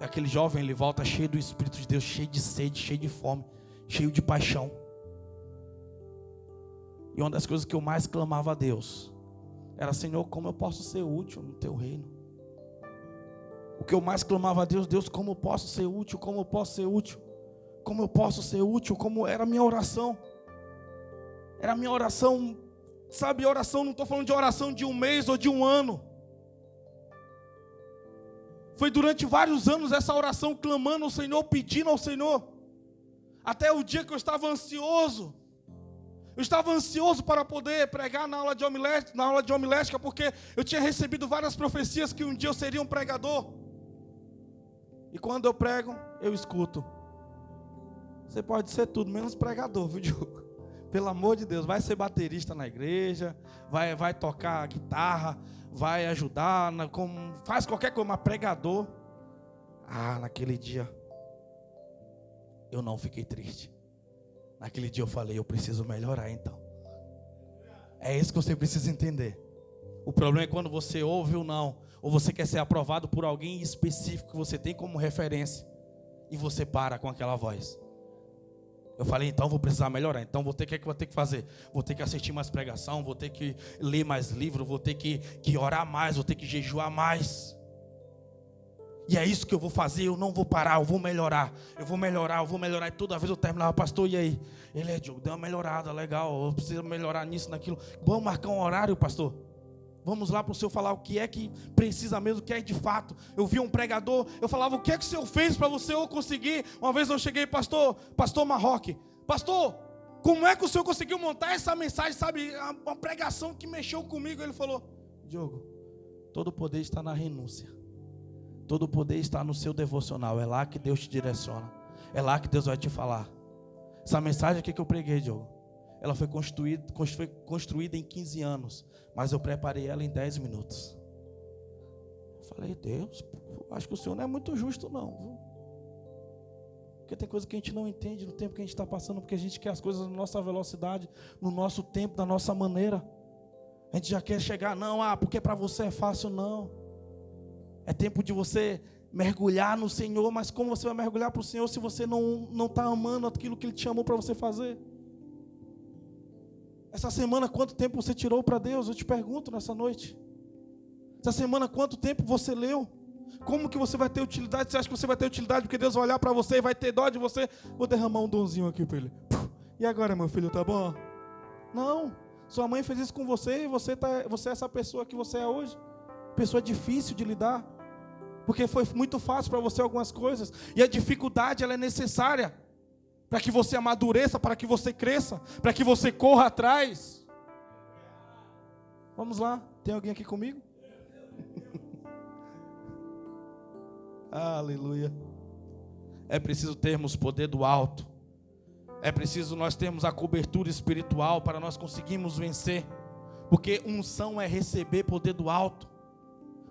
Aquele jovem, ele volta cheio do Espírito de Deus, cheio de sede, cheio de fome, cheio de paixão. E uma das coisas que eu mais clamava a Deus era, Senhor, como eu posso ser útil no teu reino? O que eu mais clamava a Deus, Deus, como eu posso ser útil? Como eu posso ser útil? Como eu posso ser útil? Como era a minha oração? Era a minha oração, sabe, oração, não estou falando de oração de um mês ou de um ano. Foi durante vários anos essa oração, clamando ao Senhor, pedindo ao Senhor. Até o dia que eu estava ansioso. Eu estava ansioso para poder pregar na aula de homilética, porque eu tinha recebido várias profecias que um dia eu seria um pregador. E quando eu prego, eu escuto. Você pode ser tudo, menos pregador, viu, Diogo? Pelo amor de Deus, vai ser baterista na igreja, vai tocar guitarra, vai ajudar, faz qualquer coisa, mas pregador. Naquele dia, eu não fiquei triste. Naquele dia eu falei, eu preciso melhorar então. É isso que você precisa entender. O problema é quando você ouve ou não, ou você quer ser aprovado por alguém específico que você tem como referência, e você para com aquela voz. Eu falei, então vou precisar melhorar. Então o que vou ter que fazer? Vou ter que assistir mais pregação, vou ter que ler mais livro, vou ter que orar mais, vou ter que jejuar mais. E é isso que eu vou fazer, eu não vou parar, eu vou melhorar. E toda vez eu terminava, pastor, e aí? Ele Diogo, deu uma melhorada, legal, eu preciso melhorar nisso, naquilo. Vamos marcar um horário, pastor? Vamos lá para o senhor falar o que é que precisa mesmo, o que é de fato. Eu vi um pregador, eu falava, o que é que o senhor fez para você eu conseguir? Uma vez eu cheguei, pastor Marroque, pastor, como é que o senhor conseguiu montar essa mensagem, sabe, uma pregação que mexeu comigo? Ele falou, Diogo, todo o poder está na renúncia, todo o poder está no seu devocional, é lá que Deus te direciona, é lá que Deus vai te falar. Essa mensagem aqui que eu preguei, Diogo, ela foi construída em 15 anos, mas eu preparei ela em 10 minutos. Eu falei, Deus, acho que o Senhor não é muito justo não, viu? Porque tem coisa que a gente não entende no tempo que a gente está passando, porque a gente quer as coisas na nossa velocidade, no nosso tempo, da nossa maneira. A gente já quer chegar, não, porque para você é fácil, não. É tempo de você mergulhar no Senhor, mas como você vai mergulhar para o Senhor se você não está amando aquilo que Ele te chamou para você fazer? Essa semana, quanto tempo você tirou para Deus? Eu te pergunto nessa noite. Essa semana, quanto tempo você leu? Como que você vai ter utilidade? Você acha que você vai ter utilidade porque Deus vai olhar para você e vai ter dó de você? Vou derramar um donzinho aqui para Ele. E agora, meu filho, tá bom? Não. Sua mãe fez isso com você e você é essa pessoa que você é hoje. Pessoa difícil de lidar. porque foi muito fácil para você algumas coisas, e a dificuldade ela é necessária para que você amadureça, para que você cresça, para que você corra atrás. Vamos lá, tem alguém aqui comigo? Aleluia. É preciso termos poder do alto. É preciso nós termos a cobertura espiritual para nós conseguirmos vencer. Porque unção é receber poder do alto.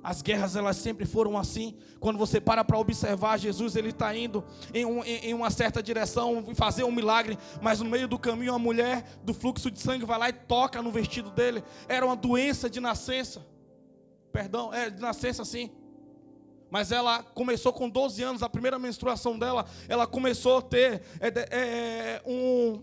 As guerras elas sempre foram assim. Quando você para observar, Jesus ele está indo em uma certa direção, fazer um milagre, mas no meio do caminho a mulher do fluxo de sangue vai lá e toca no vestido dele. Era uma doença de nascença. Perdão, de nascença sim. Mas ela começou com 12 anos, a primeira menstruação dela, ela começou a ter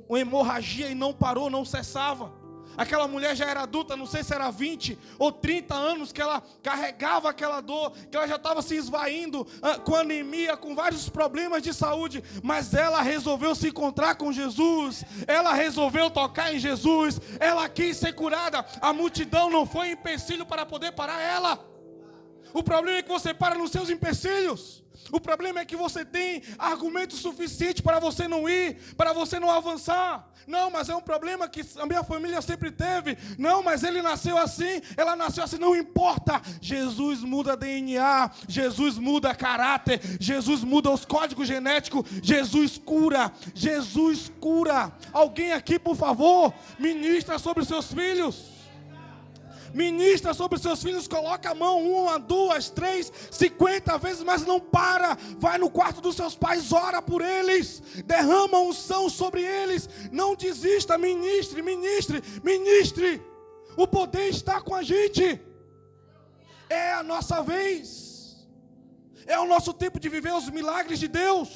uma hemorragia e não parou, não cessava. Aquela mulher já era adulta, não sei se era 20 ou 30 anos que ela carregava aquela dor, que ela já estava se esvaindo com anemia, com vários problemas de saúde, mas ela resolveu se encontrar com Jesus, ela resolveu tocar em Jesus, ela quis ser curada, a multidão não foi empecilho para poder parar ela. O problema é que você para nos seus empecilhos. O problema é que você tem argumento suficiente para você não ir, para você não avançar. Não, mas é um problema que a minha família sempre teve. Não, mas ele nasceu assim, ela nasceu assim. Não importa. Jesus muda DNA, Jesus muda caráter, Jesus muda os códigos genéticos, Jesus cura, Jesus cura. Alguém aqui, por favor, ministra sobre os seus filhos. Ministra sobre os seus filhos, coloca a mão 1, 2, 3, 50 vezes, mas não para. Vai no quarto dos seus pais, ora por eles, derrama unção sobre eles. Não desista, ministre, ministre, ministre. O poder está com a gente. É a nossa vez. É o nosso tempo de viver os milagres de Deus.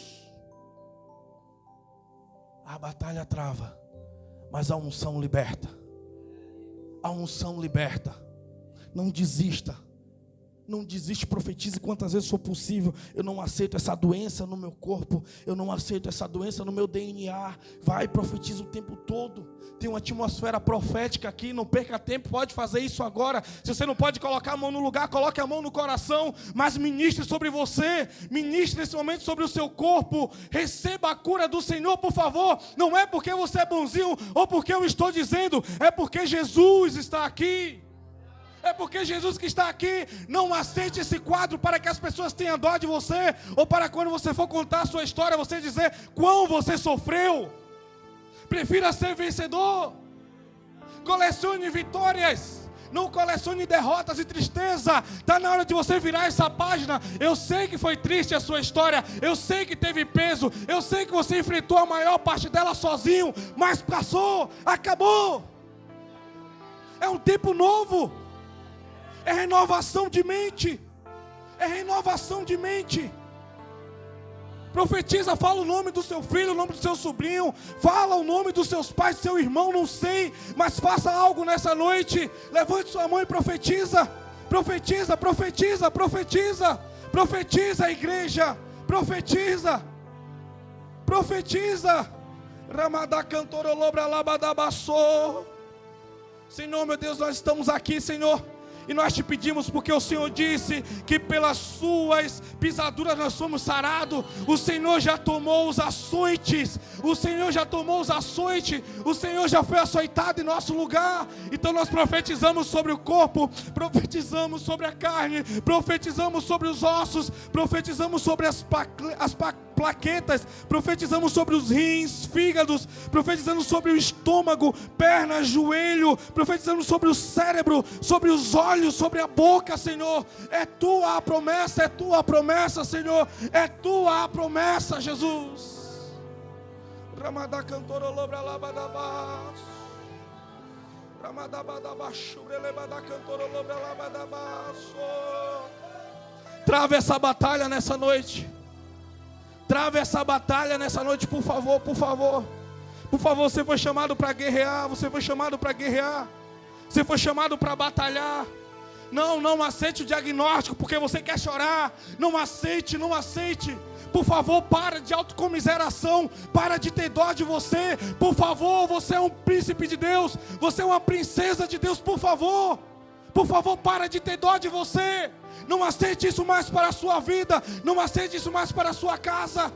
A batalha trava, mas a unção liberta. A unção liberta. Não desista. Não desiste, profetize quantas vezes for possível. Eu não aceito essa doença no meu corpo. Eu não aceito essa doença no meu DNA. Vai, profetiza o tempo todo. Tem uma atmosfera profética aqui. Não perca tempo, pode fazer isso agora. Se você não pode colocar a mão no lugar, coloque a mão no coração. Mas ministre sobre você. Ministre nesse momento sobre o seu corpo. Receba a cura do Senhor, por favor. Não é porque você é bonzinho ou porque eu estou dizendo. É porque Jesus está aqui. É porque Jesus que está aqui. Não aceite esse quadro para que as pessoas tenham dó de você, ou para quando você for contar a sua história, você dizer quão você sofreu. Prefira ser vencedor. Colecione vitórias, não colecione derrotas e tristeza. Está na hora de você virar essa página. Eu sei que foi triste a sua história, eu sei que teve peso, eu sei que você enfrentou a maior parte dela sozinho, mas passou, acabou. É um tempo novo. É renovação de mente. É renovação de mente. Profetiza, fala o nome do seu filho, o nome do seu sobrinho. Fala o nome dos seus pais, do seu irmão, não sei. Mas faça algo nessa noite. Levante sua mão e profetiza. Profetiza, profetiza, profetiza. Profetiza, igreja. Profetiza. Profetiza. Ramadá cantorolobra labadabassou. Senhor, meu Deus, nós estamos aqui, Senhor. E nós te pedimos porque o Senhor disse que pelas suas pisaduras nós somos sarados. O Senhor já tomou os açoites. O Senhor já tomou os açoites. O Senhor já foi açoitado em nosso lugar. Então nós profetizamos sobre o corpo, profetizamos sobre a carne, profetizamos sobre os ossos, profetizamos sobre as plaquetas, profetizamos sobre os rins, fígados, profetizamos sobre o estômago, pernas, joelho, profetizamos sobre o cérebro, sobre os olhos, sobre a boca, Senhor. É tua a promessa, Senhor. É tua a promessa, Jesus. Ramadá cantorolobra labadabás. Ramadabadabaxu brelebadá cantorolobra labadabás. Trave essa batalha nessa noite. Trave essa batalha nessa noite, por favor, por favor. Por favor, você foi chamado para guerrear. Você foi chamado para guerrear. Você foi chamado para batalhar. Não aceite o diagnóstico porque você quer chorar. Não aceite. Por favor, para de autocomiseração. Para de ter dó de você. Por favor, você é um príncipe de Deus. Você é uma princesa de Deus, por favor. Por favor, para de ter dó de você. Não aceite isso mais para a sua vida. Não aceite isso mais para a sua casa.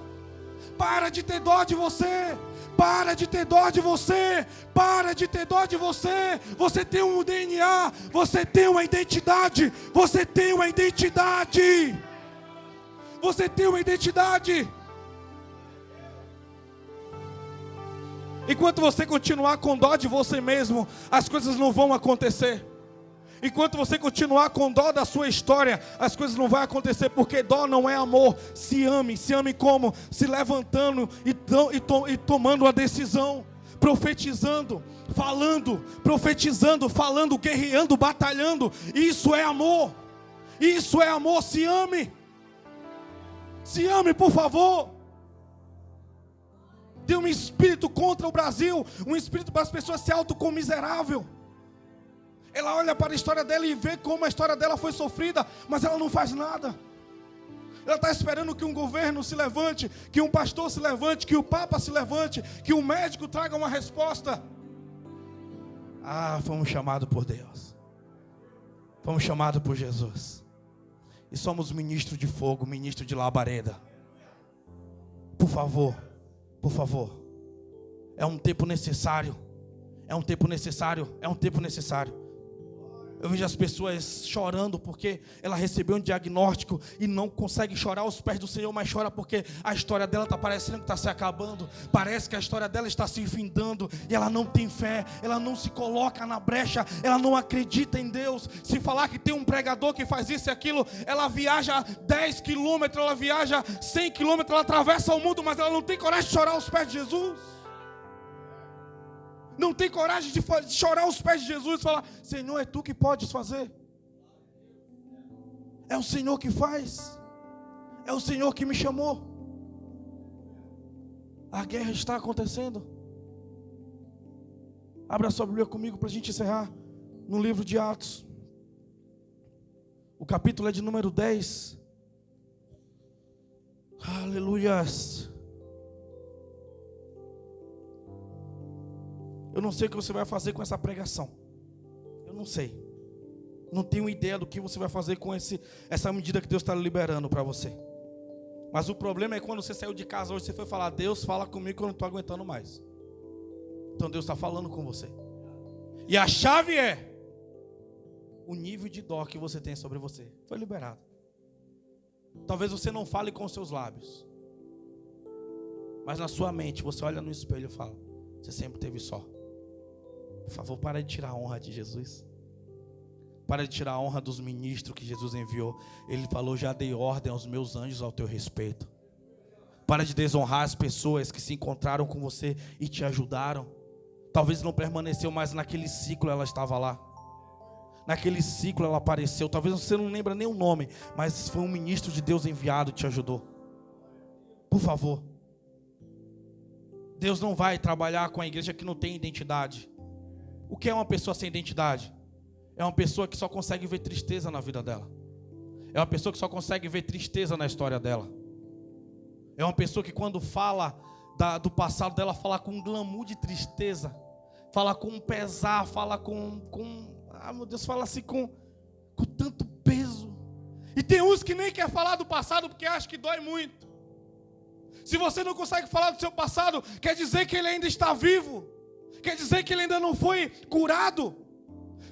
Para de ter dó de você. Para de ter dó de você. Para de ter dó de você. Você tem um DNA. Você tem uma identidade. Você tem uma identidade. Você tem uma identidade. Enquanto você continuar com dó de você mesmo, as coisas não vão acontecer. Enquanto você continuar com dó da sua história, as coisas não vão acontecer, porque dó não é amor. Se ame como? Se levantando e tomando uma decisão, profetizando, falando, guerreando, batalhando. Isso é amor. Isso é amor. Se ame. Se ame, por favor. Tem um espírito contra o Brasil, um espírito para as pessoas se autocomiserável. Ela olha para a história dela e vê como a história dela foi sofrida, mas ela não faz nada. Ela está esperando que um governo se levante, que um pastor se levante, que o Papa se levante, que um médico traga uma resposta. Fomos chamados por Deus. Fomos chamados por Jesus. E somos ministro de fogo, ministro de labareda. Por favor. Por favor. É um tempo necessário. É um tempo necessário. É um tempo necessário. Eu vejo as pessoas chorando porque ela recebeu um diagnóstico e não consegue chorar aos pés do Senhor, mas chora porque a história dela está parecendo que está se acabando. Parece que a história dela está se findando e ela não tem fé, ela não se coloca na brecha, ela não acredita em Deus. Se falar que tem um pregador que faz isso e aquilo, ela viaja 10 quilômetros, ela viaja 100 quilômetros, ela atravessa o mundo, mas ela não tem coragem de chorar aos pés de Jesus. Não tem coragem de chorar aos pés de Jesus e falar: Senhor, é Tu que podes fazer. É o Senhor que faz. É o Senhor que me chamou. A guerra está acontecendo. Abra sua Bíblia comigo para a gente encerrar no livro de Atos. O capítulo é de número 10. Aleluias. Eu não sei o que você vai fazer com essa pregação. Eu não sei. Não tenho ideia do que você vai fazer com essa medida que Deus está liberando para você. Mas o problema é quando você saiu de casa hoje, você foi falar: Deus, fala comigo que eu não estou aguentando mais. Então Deus está falando com você. E a chave é o nível de dó que você tem sobre você. Foi liberado. Talvez você não fale com os seus lábios, mas na sua mente você olha no espelho e fala: você sempre teve só. Por favor, para de tirar a honra de Jesus. Para de tirar a honra dos ministros que Jesus enviou. Ele falou: já dei ordem aos meus anjos ao teu respeito. Para de desonrar as pessoas que se encontraram com você e te ajudaram. Talvez não permaneceu, mas naquele ciclo ela estava lá. Naquele ciclo ela apareceu. Talvez você não lembra nem o nome, mas foi um ministro de Deus enviado e te ajudou. Por favor. Deus não vai trabalhar com a igreja que não tem identidade. O que é uma pessoa sem identidade? É uma pessoa que só consegue ver tristeza na vida dela. É uma pessoa que só consegue ver tristeza na história dela. É uma pessoa que quando fala do passado dela, fala com um glamour de tristeza. Fala com um pesar, fala meu Deus, fala assim com tanto peso. E tem uns que nem quer falar do passado porque acha que dói muito. Se você não consegue falar do seu passado, quer dizer que ele ainda está vivo. Quer dizer que ele ainda não foi curado.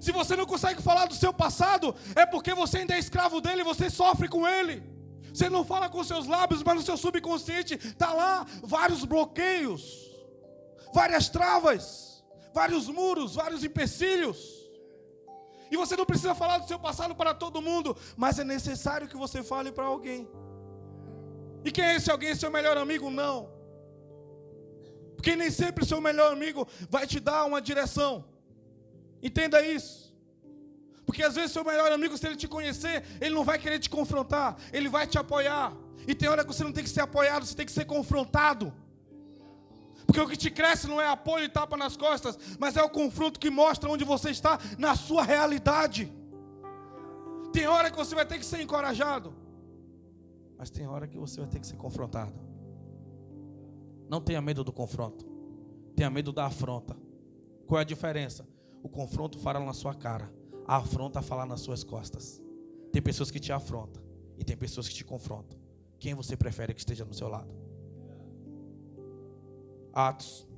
Se você não consegue falar do seu passado, é porque você ainda é escravo dele e você sofre com ele. Você não fala com seus lábios, mas no seu subconsciente está lá vários bloqueios, várias travas, vários muros, vários empecilhos. E você não precisa falar do seu passado para todo mundo, mas é necessário que você fale para alguém. E quem é esse alguém? Seu melhor amigo? Não. Porque nem sempre seu melhor amigo vai te dar uma direção. Entenda isso. Porque às vezes seu melhor amigo, se ele te conhecer, ele não vai querer te confrontar, ele vai te apoiar. E tem hora que você não tem que ser apoiado, você tem que ser confrontado. Porque o que te cresce não é apoio e tapa nas costas, mas é o confronto que mostra onde você está na sua realidade. Tem hora que você vai ter que ser encorajado, mas tem hora que você vai ter que ser confrontado. Não tenha medo do confronto. Tenha medo da afronta. Qual é a diferença? O confronto fala na sua cara. A a afronta a falar nas suas costas. Tem pessoas que te afrontam e tem pessoas que te confrontam. Quem você prefere que esteja no seu lado? Atos,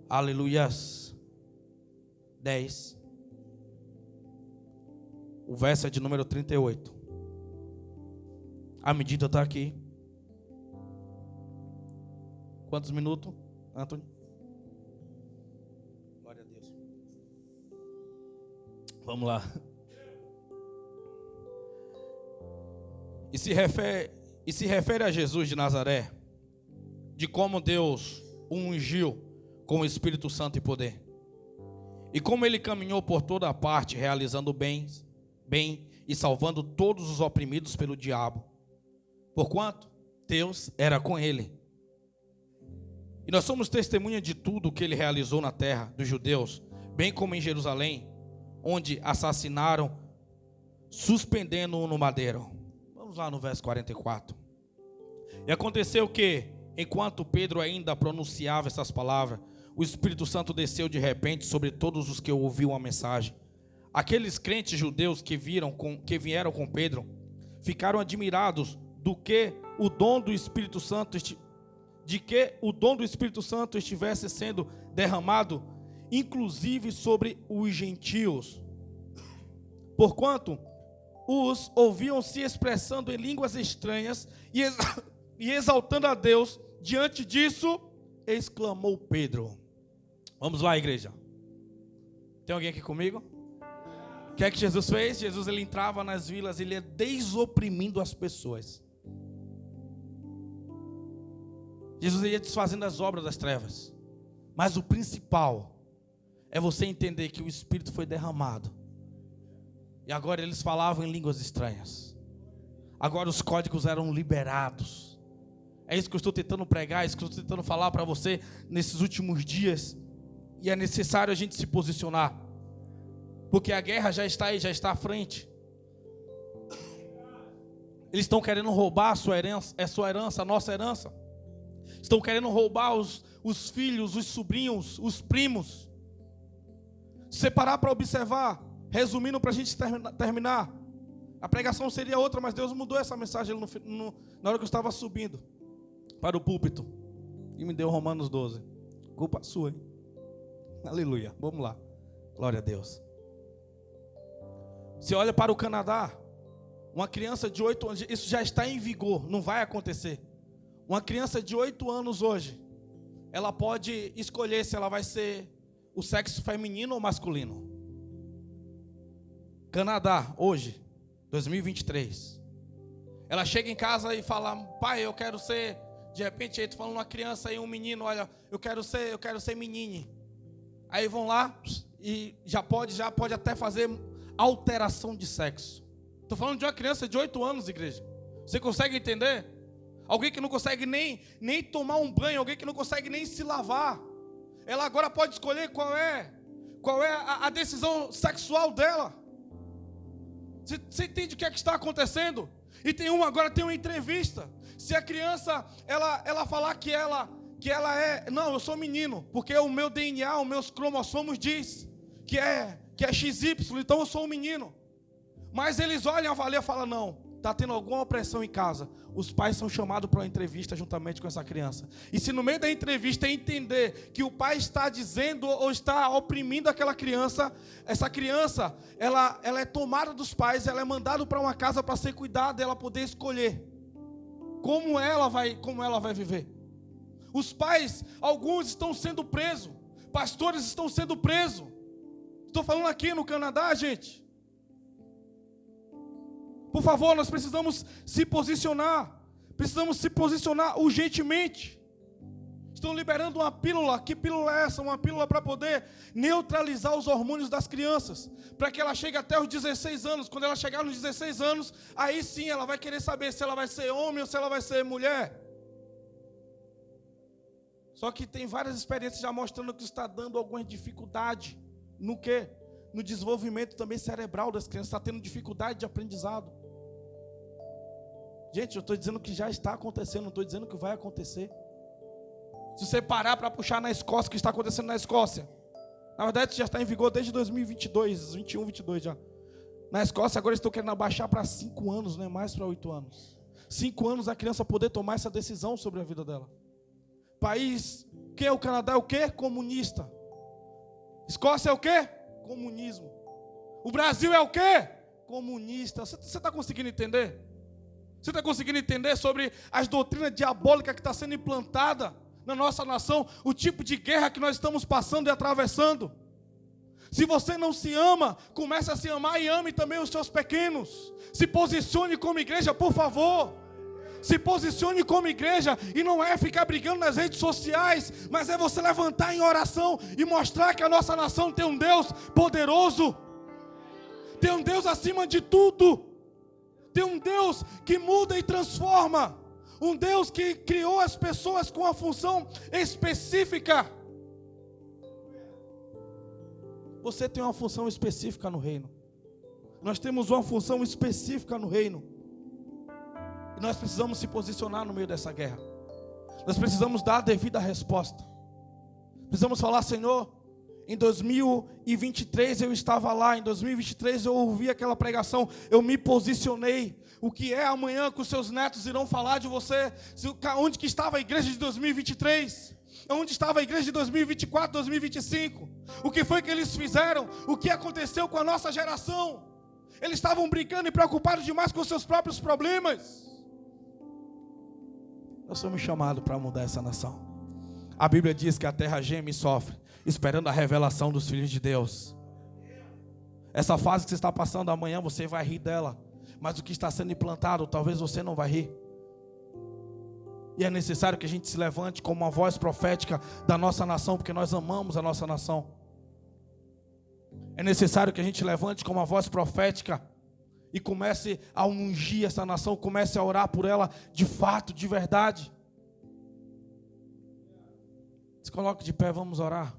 aleluias, 10. O verso é de número 38. A medida está aqui. Quantos minutos, Antônio? Glória a Deus. Vamos lá. E se refere a Jesus de Nazaré, de como Deus o ungiu com o Espírito Santo e poder. E como ele caminhou por toda a parte, realizando bem e salvando todos os oprimidos pelo diabo. Porquanto Deus era com ele. E nós somos testemunha de tudo o que ele realizou na terra dos judeus, bem como em Jerusalém, onde assassinaram, suspendendo-o no madeiro. Vamos lá no verso 44. E aconteceu que, enquanto Pedro ainda pronunciava essas palavras, o Espírito Santo desceu de repente sobre todos os que ouviam a mensagem. Aqueles crentes judeus que vieram com Pedro ficaram admirados de que o dom do Espírito Santo estivesse sendo derramado, inclusive sobre os gentios. Porquanto os ouviam se expressando em línguas estranhas e exaltando a Deus. Diante disso, exclamou Pedro. Vamos lá, igreja. Tem alguém aqui comigo? O que é que Jesus fez? Jesus, ele entrava nas vilas, ele ia desoprimindo as pessoas. Jesus ia desfazendo as obras das trevas. Mas o principal é você entender que o Espírito foi derramado. E agora eles falavam em línguas estranhas. Agora os códigos eram liberados. É isso que eu estou tentando pregar, é isso que eu estou tentando falar para você nesses últimos dias. E é necessário a gente se posicionar. Porque a guerra já está aí, já está à frente. Eles estão querendo roubar a sua herança, a nossa herança. Estão querendo roubar os filhos, os sobrinhos, os primos. Se você parar para observar, resumindo para a gente terminar, a pregação seria outra, mas Deus mudou essa mensagem na hora que eu estava subindo para o púlpito. E me deu Romanos 12. Culpa sua, hein? Aleluia. Vamos lá. Glória a Deus. Você olha para o Canadá, uma criança de 8 anos, isso já está em vigor, não vai acontecer. Uma criança de 8 anos hoje, ela pode escolher se ela vai ser o sexo feminino ou masculino. Canadá, hoje, 2023. Ela chega em casa e fala: pai, eu quero ser, de repente, aí tu falando uma criança e um menino, olha, eu quero ser menine. Aí vão lá e já pode até fazer alteração de sexo. Estou falando de uma criança de 8 anos, igreja. Você consegue entender? Alguém que não consegue nem tomar um banho, alguém que não consegue nem se lavar. Ela agora pode escolher qual é a decisão sexual dela. Você entende o que é que está acontecendo? E agora tem uma entrevista. Se a criança ela falar que ela é, não, eu sou menino, porque o meu DNA, os meus cromossomos diz que é XY, então eu sou um menino. Mas eles olham, avaliam e falam: não, está tendo alguma opressão em casa. Os pais são chamados para uma entrevista juntamente com essa criança. E se no meio da entrevista entender que o pai está dizendo ou está oprimindo aquela criança, essa criança, ela é tomada dos pais, ela é mandada para uma casa para ser cuidada, ela poder escolher como ela vai viver. Os pais, alguns estão sendo presos, pastores estão sendo presos. Estou falando aqui no Canadá, gente. Por favor, nós precisamos se posicionar. Precisamos se posicionar urgentemente. Estão liberando uma pílula. Que pílula é essa? Uma pílula para poder neutralizar os hormônios das crianças. Para que ela chegue até os 16 anos. Quando ela chegar nos 16 anos, aí sim ela vai querer saber se ela vai ser homem ou se ela vai ser mulher. Só que tem várias experiências já mostrando que está dando alguma dificuldade. No quê? No desenvolvimento também cerebral das crianças. Está tendo dificuldade de aprendizado. Gente, eu estou dizendo que já está acontecendo, não estou dizendo que vai acontecer. Se você parar para puxar na Escócia, o que está acontecendo na Escócia? Na verdade, já está em vigor desde 2022, 21, 22 já. Na Escócia, agora estão querendo abaixar para 5 anos, não é mais para 8 anos. 5 anos a criança poder tomar essa decisão sobre a vida dela. País, que é o Canadá, é o quê? Comunista. Escócia é o quê? Comunismo. O Brasil é o quê? Comunista. Você está conseguindo entender? Você está conseguindo entender sobre as doutrinas diabólicas que está sendo implantada na nossa nação? O tipo de guerra que nós estamos passando e atravessando? Se você não se ama, comece a se amar e ame também os seus pequenos. Se posicione como igreja, por favor. Se posicione como igreja, e não é ficar brigando nas redes sociais, mas é você levantar em oração e mostrar que a nossa nação tem um Deus poderoso, tem um Deus acima de tudo, tem um Deus que muda e transforma, um Deus que criou as pessoas com uma função específica. Você tem uma função específica no reino. Nós temos uma função específica no reino. E nós precisamos se posicionar no meio dessa guerra. Nós precisamos dar a devida resposta. Precisamos falar: Senhor, em 2023 eu estava lá, em 2023 eu ouvi aquela pregação, eu me posicionei. O que é amanhã que os seus netos irão falar de você? Onde que estava a igreja de 2023? Onde estava a igreja de 2024, 2025? O que foi que eles fizeram? O que aconteceu com a nossa geração? Eles estavam brincando e preocupados demais com os seus próprios problemas. Nós somos chamados para mudar essa nação. A Bíblia diz que a terra geme e sofre, esperando a revelação dos filhos de Deus. Essa fase que você está passando amanhã, você vai rir dela. Mas o que está sendo implantado, talvez você não vai rir. E é necessário que a gente se levante como uma voz profética da nossa nação, porque nós amamos a nossa nação. É necessário que a gente levante como uma voz profética e comece a ungir essa nação, comece a orar por ela de fato, de verdade. Se coloque de pé, vamos orar.